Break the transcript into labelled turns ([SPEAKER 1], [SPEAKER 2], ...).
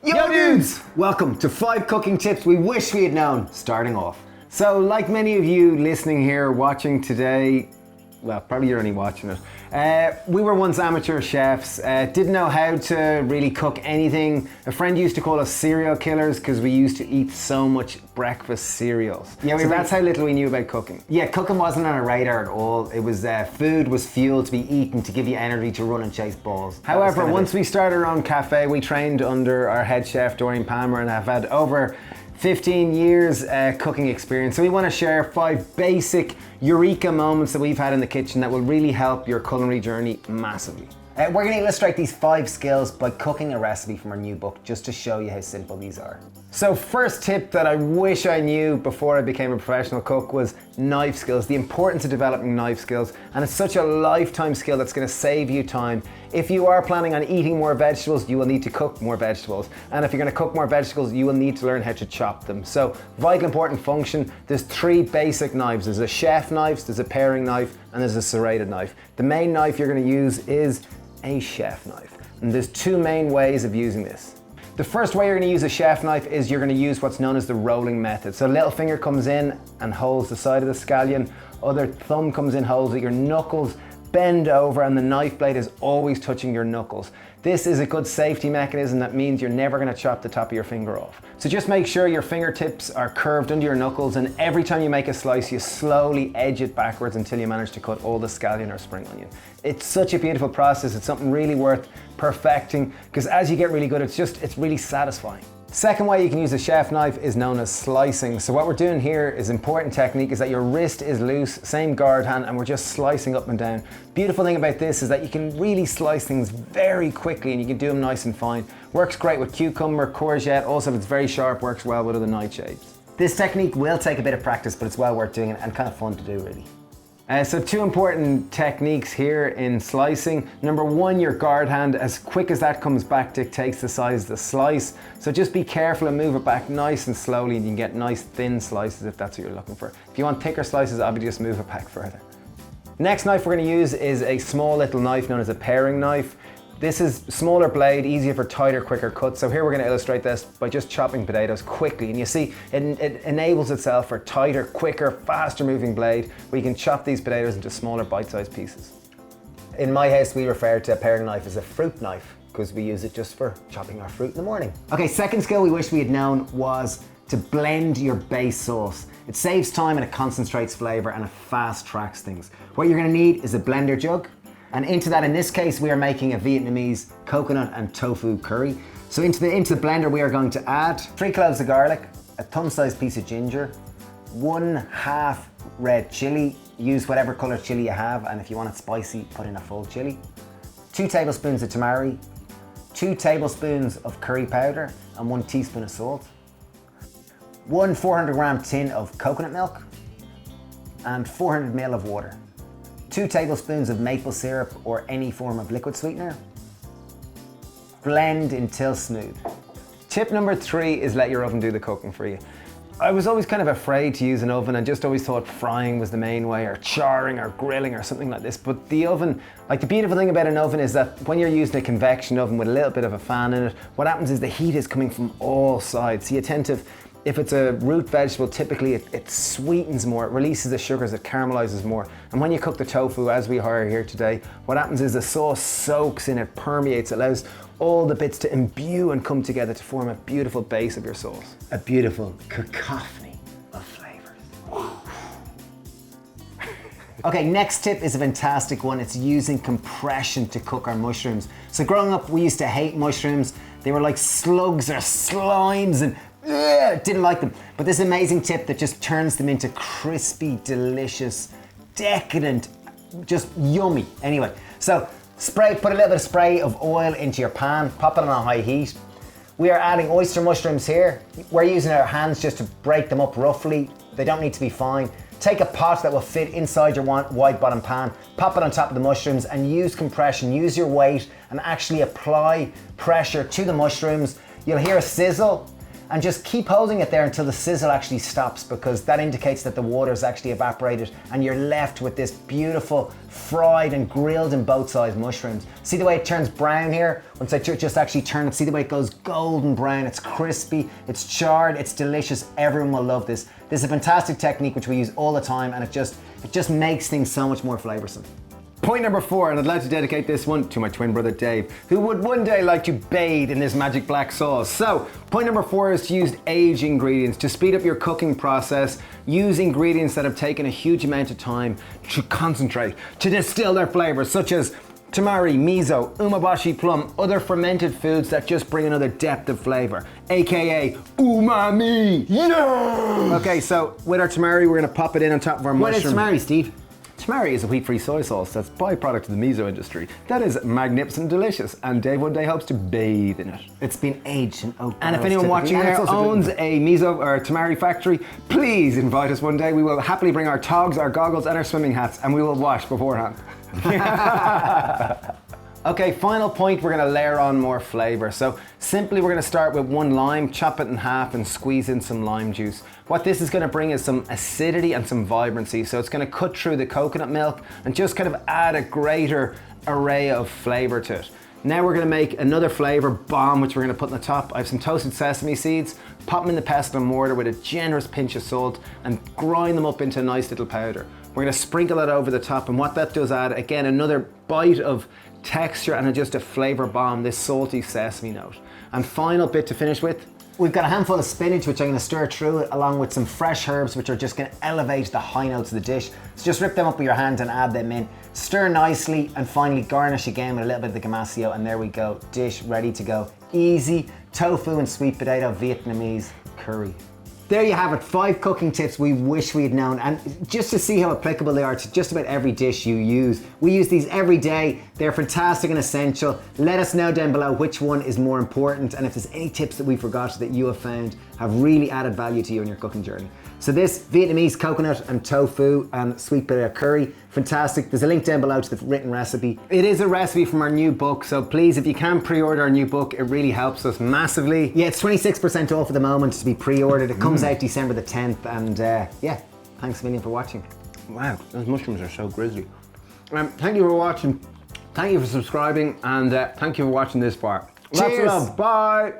[SPEAKER 1] Yo dudes! Welcome to 5 cooking tips we wish we had known starting off. So like many of you listening here, watching today, well, probably you're only watching it. We were once amateur chefs, didn't know how to really cook anything. A friend used to call us serial killers because we used to eat so much breakfast cereals. Yeah, so that's how little we knew about cooking. Yeah, cooking wasn't on our radar at all. It was food was fuel to be eaten to give you energy to run and chase balls. However, once we started our own cafe, we trained under our head chef, Dorian Palmer, and have had over 15 years cooking experience. So we want to share 5 basic eureka moments that we've had in the kitchen that will really help your culinary journey massively. We're going to illustrate these 5 skills by cooking a recipe from our new book, just to show you how simple these are. So first tip that I wish I knew before I became a professional cook was knife skills, the importance of developing knife skills. And it's such a lifetime skill that's going to save you time. If you are planning on eating more vegetables, you will need to cook more vegetables. And if you're going to cook more vegetables, you will need to learn how to chop them. So vital important function, there's 3 basic knives. There's a chef knife, there's a paring knife, and there's a serrated knife. The main knife you're going to use is a chef knife. And there's 2 main ways of using this. The first way you're going to use a chef knife is you're going to use what's known as the rolling method. So little finger comes in and holds the side of the scallion, other thumb comes in, holds it, your knuckles bend over and the knife blade is always touching your knuckles. This is a good safety mechanism that means you're never going to chop the top of your finger off. So just make sure your fingertips are curved under your knuckles, and every time you make a slice, you slowly edge it backwards until you manage to cut all the scallion or spring onion. It's such a beautiful process. It's something really worth perfecting because as you get really good, it's really satisfying. Second way you can use a chef knife is known as slicing. So what we're doing here is important technique is that your wrist is loose, same guard hand, and we're just slicing up and down. Beautiful thing about this is that you can really slice things very quickly and you can do them nice and fine. Works great with cucumber, courgette, also if it's very sharp, works well with other nightshades. This technique will take a bit of practice, but it's well worth doing and kind of fun to do really. So 2 important techniques here in slicing. Number 1, your guard hand, as quick as that comes back dictates the size of the slice. So just be careful and move it back nice and slowly and you can get nice thin slices if that's what you're looking for. If you want thicker slices, obviously just move it back further. Next knife we're going to use is a small little knife known as a paring knife. This is smaller blade, easier for tighter, quicker cuts. So here we're going to illustrate this by just chopping potatoes quickly. And you see, it enables itself for tighter, quicker, faster moving blade where you can chop these potatoes into smaller bite-sized pieces. In my house, we refer to a paring knife as a fruit knife because we use it just for chopping our fruit in the morning. Okay, second skill we wish we had known was to blend your base sauce. It saves time and it concentrates flavor and it fast tracks things. What you're going to need is a blender jug. And into that, in this case, we are making a Vietnamese coconut and tofu curry. So into the blender, we are going to add 3 cloves of garlic, a thumb-sized piece of ginger, 1/2 red chili. Use whatever color chili you have, and if you want it spicy, put in a full chili. 2 tablespoons of tamari, 2 tablespoons of curry powder, and 1 teaspoon of salt. 1 400-gram tin of coconut milk, and 400 ml of water. 2 tablespoons of maple syrup or any form of liquid sweetener. Blend until smooth. Tip number 3 is let your oven do the cooking for you. I was always kind of afraid to use an oven and just always thought frying was the main way, or charring or grilling or something like this. But the oven, like the beautiful thing about an oven is that when you're using a convection oven with a little bit of a fan in it, what happens is the heat is coming from all sides. So you tend to, if it's a root vegetable, typically it sweetens more, it releases the sugars, it caramelizes more. And when you cook the tofu, as we are here today, what happens is the sauce soaks in, it permeates, allows all the bits to imbue and come together to form a beautiful base of your sauce. A beautiful cacophony of flavors. Okay, next tip is a fantastic one. It's using compression to cook our mushrooms. So growing up, we used to hate mushrooms. They were like slugs or slimes and didn't like them. But this amazing tip that just turns them into crispy, delicious, decadent, just yummy. Anyway, so put a little bit of spray of oil into your pan, pop it on a high heat. We are adding oyster mushrooms here. We're using our hands just to break them up roughly. They don't need to be fine. Take a pot that will fit inside your wide bottom pan, pop it on top of the mushrooms and use compression, use your weight and actually apply pressure to the mushrooms. You'll hear a sizzle and just keep holding it there until the sizzle actually stops, because that indicates that the water is actually evaporated and you're left with this beautiful fried and grilled in both sides mushrooms. See the way it turns brown here? Once I just actually turn it, see the way it goes golden brown. It's crispy, it's charred, it's delicious. Everyone will love this. This is a fantastic technique which we use all the time, and it just makes things so much more flavoursome. Point number 4, and I'd like to dedicate this one to my twin brother Dave, who would one day like to bathe in this magic black sauce. So, point number 4 is to use aged ingredients to speed up your cooking process. Use ingredients that have taken a huge amount of time to concentrate, to distill their flavors, such as tamari, miso, umeboshi plum, other fermented foods that just bring another depth of flavor, aka umami. Yeah! Okay, so with our tamari, we're gonna pop it in on top of our mushroom.
[SPEAKER 2] What is tamari, Steve?
[SPEAKER 1] Tamari is a wheat-free soy sauce that's a byproduct of the miso industry. That is magnificent and delicious, and Dave one day hopes to bathe in it.
[SPEAKER 2] It's been aged in oak barrels.
[SPEAKER 1] And if anyone watching there owns a miso or a tamari factory, please invite us one day. We will happily bring our togs, our goggles, and our swimming hats, and we will wash beforehand. Okay, final point, we're gonna layer on more flavor. So simply we're gonna start with 1 lime, chop it in half and squeeze in some lime juice. What this is gonna bring is some acidity and some vibrancy. So it's gonna cut through the coconut milk and just kind of add a greater array of flavor to it. Now we're gonna make another flavor bomb, which we're gonna put on the top. I have some toasted sesame seeds, pop them in the pestle and mortar with a generous pinch of salt and grind them up into a nice little powder. We're gonna sprinkle that over the top, and what that does add, again, another bite of texture and just a flavor bomb, this salty sesame note. And final bit to finish with, we've got a handful of spinach which I'm going to stir through it, along with some fresh herbs which are just going to elevate the high notes of the dish. So just rip them up with your hand and add them in. Stir nicely, and finally garnish again with a little bit of the gamasio, and there we go, dish ready to go. Easy tofu and sweet potato Vietnamese curry. There you have it, 5 cooking tips we wish we had known, and just to see how applicable they are to just about every dish you use. We use these every day, they're fantastic and essential. Let us know down below which one is more important, and if there's any tips that we forgot that you have found have really added value to you in your cooking journey. So this Vietnamese coconut and tofu and sweet potato curry, fantastic. There's a link down below to the written recipe. It is a recipe from our new book, so please, if you can pre-order our new book, it really helps us massively. Yeah, it's 26% off at the moment to be pre-ordered. It comes out December the 10th, and yeah, thanks a million for watching.
[SPEAKER 2] Wow, those mushrooms are so grizzly.
[SPEAKER 1] Thank you for watching, thank you for subscribing, and thank you for watching this far.
[SPEAKER 2] Cheers.
[SPEAKER 1] Lots of love, bye.